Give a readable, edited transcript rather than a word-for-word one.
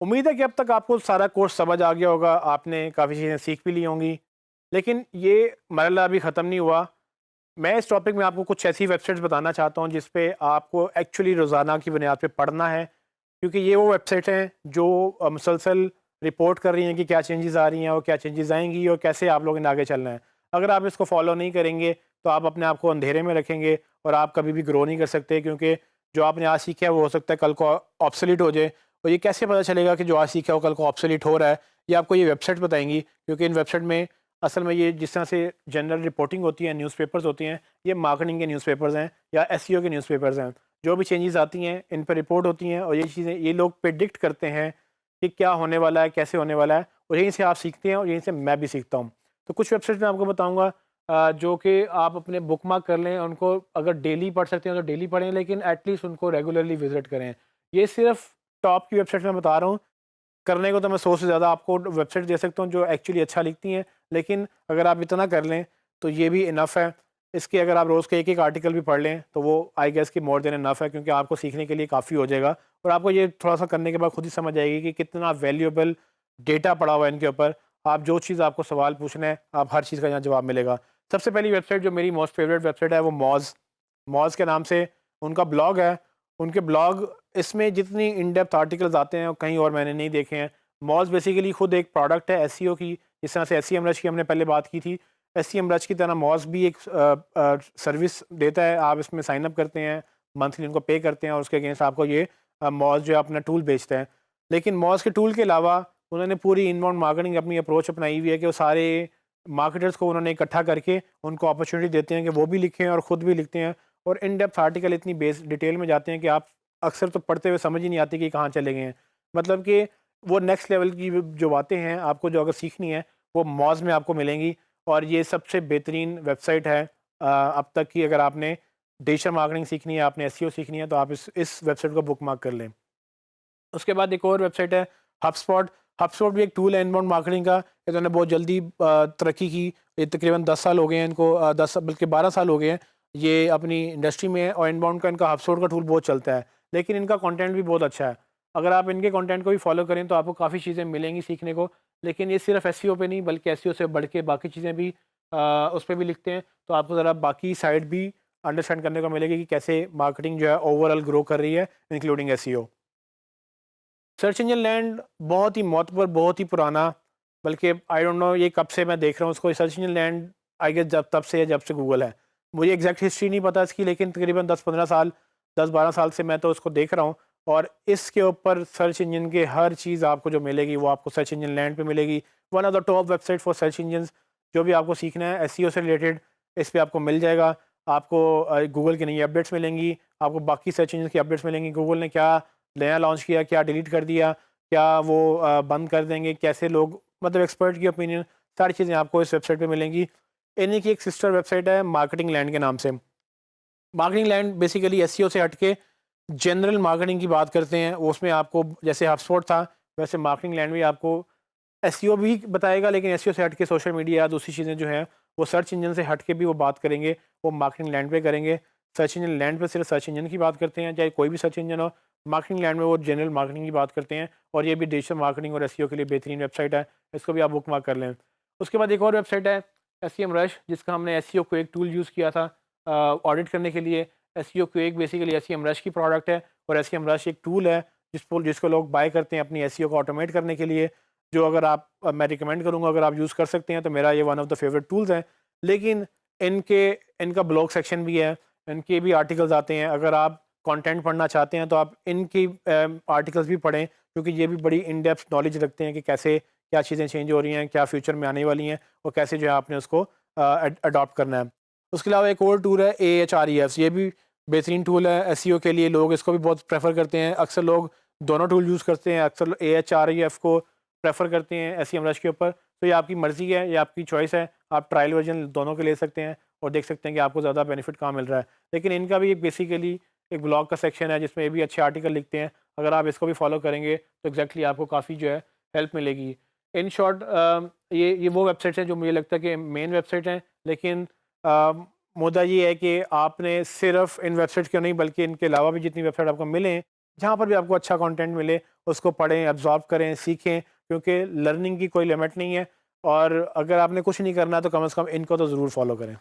उम्मीद है कि अब तक आपको सारा कोर्स समझ आ गया होगा, आपने काफ़ी चीज़ें सीख भी ली होंगी। लेकिन ये मरहला अभी ख़त्म नहीं हुआ। मैं इस टॉपिक में आपको कुछ ऐसी वेबसाइट्स बताना चाहता हूँ जिस पे आपको एक्चुअली रोज़ाना की बुनियाद पे पढ़ना है। क्योंकि ये वो वेबसाइट हैं जो मुसलसल रिपोर्ट कर रही हैं कि क्या चेंजेज़ आ रही हैं और क्या चेंजेज़ आएँगी और कैसे आप लोगों ने आगे चलना है। अगर आप इसको फ़ॉलो नहीं करेंगे तो आप अपने आप को अंधेरे में रखेंगे और आप कभी भी ग्रो नहीं कर सकते, क्योंकि जो आपने आज सीखा है वो हो सकता है कल को ऑब्सोलीट हो जाए। और ये कैसे पता चलेगा कि जो आज सीखा है वो कल को ऑब्सोलीट हो रहा है? ये आपको ये वेबसाइट बताएँगी, क्योंकि इन वेबसाइट में असल में ये जिस तरह से जनरल रिपोर्टिंग होती है, न्यूज़पेपर्स होती हैं, ये मार्केटिंग के न्यूज़पेपर्स हैं या एसईओ के न्यूज़पेपर्स हैं। जो भी चेंजेज़ आती हैं इन पर रिपोर्ट होती हैं और ये चीज़ें ये लोग प्रेडिक्ट करते हैं कि क्या होने वाला है, कैसे होने वाला है, और यहीं से आप सीखते हैं और यहीं से मैं भी सीखता हूँ। तो कुछ वेबसाइट्स मैं आपको बताऊँगा जो कि आप अपने बुकमार्क कर लें, उनको अगर डेली पढ़ सकते हैं तो डेली पढ़ें, लेकिन एटलीस्ट उनको रेगुलरली विज़िट करें। ये सिर्फ़ टॉप की वेबसाइट्स मैं बता रहा हूँ। करने को तो मैं 100 से ज़्यादा आपको वेबसाइट दे सकता हूँ जो एक्चुअली अच्छा लिखती हैं, लेकिन अगर आप इतना कर लें तो ये भी इनफ़ है। इसके अगर आप रोज़ के एक-एक आर्टिकल भी पढ़ लें तो वो आई गेस कि मोर देन इनफ़ है, क्योंकि आपको सीखने के लिए काफ़ी हो जाएगा और आपको ये थोड़ा-सा करने के बाद खुद ही समझ आएगी कि कितना वैल्यूएबल डेटा पड़ा हुआ है इनके ऊपर। आप जो चीज़ आपको सवाल पूछना है, आप हर चीज़ का यहाँ जवाब मिलेगा। सबसे पहली वेबसाइट जो मेरी मोस्ट फ़ेवरेट वेबसाइट है वो मॉज़। मॉज़ के नाम से उनका ब्लॉग है। उनके ब्लॉग इसमें जितनी इन डेप्थ आर्टिकल्स आते हैं, कहीं और मैंने नहीं देखे हैं। मॉज़ बेसिकली खुद एक प्रोडक्ट है एसईओ की, जिस तरह से एसईएमरुश की हमने पहले बात की थी। एसईएमरुश की तरह मॉज़ भी एक सर्विस देता है। आप इसमें साइन अप करते हैं, मंथली उनको पे करते हैं और उसके अगेंस्ट आपको ये मॉज़ जो है अपना टूल बेचता है। लेकिन मॉज़ के टूल के अलावा उन्होंने पूरी इनबाउंड मार्केटिंग अपनी अप्रोच अपनाई हुई है कि वो सारे मार्केटर्स को उन्होंने इकट्ठा करके उनको अपॉर्चुनिटी देते हैं कि वो भी लिखें और ख़ुद भी लिखते हैं, और इन डेप्थ आर्टिकल इतनी बेस डिटेल में जाते हैं कि आप अक्सर तो पढ़ते हुए समझ ही नहीं आती कि कहाँ चले गए हैं। मतलब कि वो नेक्स्ट लेवल की जो बातें हैं आपको जो अगर सीखनी है वो मौज़ में आपको मिलेंगी, और ये सबसे बेहतरीन वेबसाइट है अब तक की। अगर आपने डिजिटल मार्केटिंग सीखनी है, आपने एसईओ सीखनी है, तो आप इस वेबसाइट को बुकमार्क कर लें। उसके बाद एक और वेबसाइट है हबस्पॉट। हबस्पॉट भी एक टूल है इनबाउंड मार्केटिंग का। इन्होंने बहुत जल्दी तरक्की की। ये तकरीबन 10 साल हो गए हैं इनको, 10 बल्कि 12 साल हो गए हैं ये अपनी इंडस्ट्री में, और इनबाउंड का इनका हबस्पॉट का टूल बहुत चलता है। लेकिन इनका कंटेंट भी बहुत अच्छा है। अगर आप इनके कंटेंट को भी फॉलो करें तो आपको काफ़ी चीज़ें मिलेंगी सीखने को। लेकिन ये सिर्फ एसईओ पे नहीं बल्कि एसईओ से बढ़ के बाकी चीज़ें भी उस पे भी लिखते हैं। तो आपको ज़रा बाकी साइड भी अंडरस्टैंड करने को मिलेगी कि कैसे मार्केटिंग जो है ओवरऑल ग्रो कर रही है, including SEO. Search engine land बहुत ही मोतबर, बहुत ही पुराना, बल्कि आई डोंट नो ये कब से मैं देख रहा हूँ उसको। Search engine land I guess जब तब से है जब से गूगल है। मुझे एग्जैक्ट हिस्ट्री नहीं पता इसकी, लेकिन तकरीबन 10-15 साल, 10-12 साल से मैं तो उसको देख रहा हूँ। और इसके ऊपर सर्च इंजन के हर चीज़ आपको जो मिलेगी वो आपको सर्च इंजन लैंड पे मिलेगी। One of the top website for search engine. जो भी आपको सीखना है एसईओ से रिलेटेड, इस पे आपको मिल जाएगा। आपको गूगल की नई अपडेट्स मिलेंगी, आपको बाकी सर्च इंजन की अपडेट्स मिलेंगी। गूगल ने क्या नया लॉन्च किया, क्या डिलीट कर दिया, क्या वो बंद कर देंगे, कैसे लोग, मतलब एक्सपर्ट की ओपिनियन, सारी चीज़ें आपको इस वेबसाइट पे मिलेंगी। इन्हीं की एक सिस्टर वेबसाइट है मार्केटिंग लैंड के नाम से। मार्केटिंग लैंड बेसिकली एसईओ से हटके जनरल मार्केटिंग की बात करते हैं। उसमें आपको जैसे हबस्पॉट था, वैसे मार्केटिंग लैंड भी आपको एसईओ भी बताएगा, लेकिन एसईओ से हटके सोशल मीडिया, दूसरी चीज़ें जो हैं वो सर्च इंजन से हटके भी वो बात करेंगे, वो मार्केटिंग लैंड पे करेंगे। सर्च इंजन लैंड पे सिर्फ सर्च इंजन की बात करते हैं, चाहे कोई भी सर्च इंजन हो। मार्केटिंग लैंड में वो जनरल मार्केटिंग की बात करते हैं, और ये भी डिजिटल मार्केटिंग और एसईओ के लिए बेहतरीन वेबसाइट है। इसको भी आप बुक मार्क कर लें। उसके बाद एक और वेबसाइट है एसईएम रश, जिसका हमने एसईओ को एक टूल यूज़ किया था ऑडिट करने के लिए। एसईओ को एक बेसिकली एसईएम रश की प्रोडक्ट है, और एसईएम रश एक टूल है जिसको लोग बाय करते हैं अपनी एसईओ को ऑटोमेट करने के लिए। जो अगर आप मैं रिकमेंड करूँगा, अगर आप यूज़ कर सकते हैं तो मेरा ये one of the favourite tools हैं। लेकिन इनके इनका ब्लॉग सेक्शन भी है, इनके भी आर्टिकल्स आते हैं। अगर आप कंटेंट पढ़ना चाहते हैं तो आप इनकी आर्टिकल्स भी पढ़ें, क्योंकि ये भी बड़ी इन डेप्थ नॉलेज रखते हैं कि कैसे क्या चीज़ें चेंज हो रही हैं, क्या फ्यूचर में आने वाली हैं, और कैसे जो है आपने उसको अडॉप्ट करना है। उसके अलावा एक और टूल है AHREFs। ये भी बेहतरीन टूल है एसईओ के लिए, लोग इसको भी बहुत प्रेफर करते हैं। अक्सर लोग दोनों टूल यूज़ करते हैं, अक्सर AHREF को प्रेफर करते हैं एसईएम रश के ऊपर। तो ये आपकी मर्ज़ी है, ये आपकी चॉइस है। आप ट्रायल वर्जन दोनों के ले सकते हैं और देख सकते हैं कि आपको ज़्यादा बेनिफिट कहाँ मिल रहा है। लेकिन इनका भी एक बेसिकली एक ब्लॉग का सेक्शन है जिसमें ये भी अच्छे आर्टिकल लिखते हैं। अगर आप इसको भी फॉलो करेंगे तो एग्जैक्टली आपको काफ़ी जो है हेल्प मिलेगी। इन शॉर्ट ये वो वेबसाइट्स हैं जो मुझे लगता है कि मेन वेबसाइट हैं। लेकिन अ, मुद्दा ये है कि आपने सिर्फ इन वेबसाइट्स क्यों नहीं, बल्कि इनके अलावा भी जितनी वेबसाइट आपको मिलें जहाँ पर भी आपको अच्छा कंटेंट मिले उसको पढ़ें, एब्जॉर्ब करें, सीखें, क्योंकि लर्निंग की कोई लिमिट नहीं है। और अगर आपने कुछ नहीं करना तो कम से कम इनको तो ज़रूर फॉलो करें।